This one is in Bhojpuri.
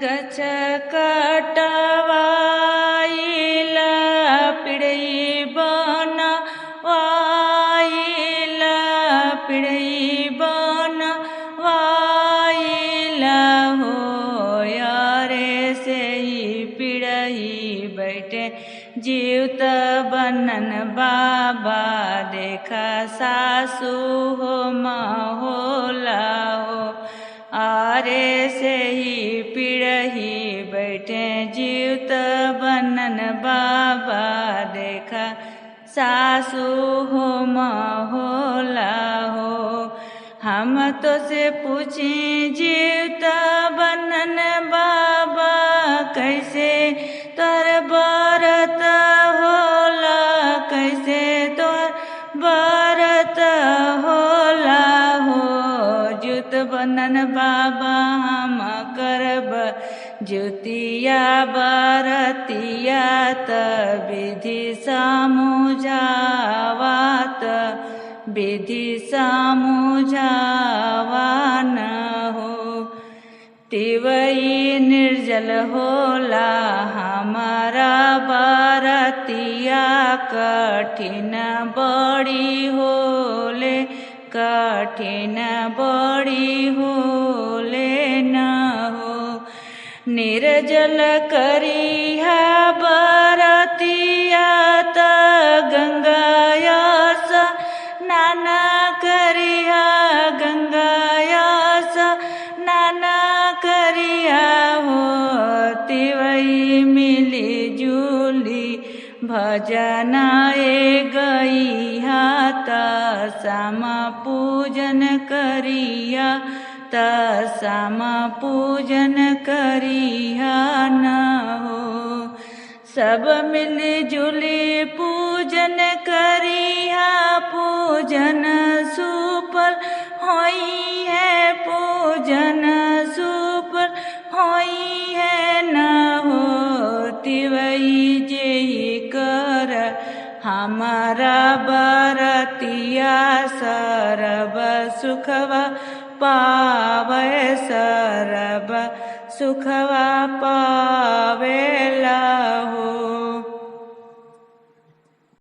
गछ कटवाइला पिड़ई बनवाइला पिड़ई बनवाइला हो यारे से ही पिड़ई बैठे जीवत बनन बाबा देखा सासू हो महोला हो आरे से ही पिड़ही बैठे जीवत बनन बाबा देखा सासू हो महोला हो। हम तो से पूछी जीवत बनन बाबा कैसे तोर बरत होला कैसे तोर बरत होला हो जुत बनन बाबा हम करब ज्योतिया बरतिया त विधि समुझावात विधि समुझावान हो तिवई निर्जल होला हमारा बरतिया कठिन बड़ी होले कठिन बड़ी होले न हो निर्जल करिहा बरतिया त गंगाया नाना करिया गंगाया नाना करिया हो तिवई मिली जुली भजनाए गई हाथ सामा पूजन करिया त सामा पूजन करिया न हो सब मिल जुली पूजन करिया पूजन सुफल होई है पूजन सुफल होई है न हो तिवई जेहि कर हमारा बरतिया सरब सुखवा पावे सरब सुखवा पावेला हो।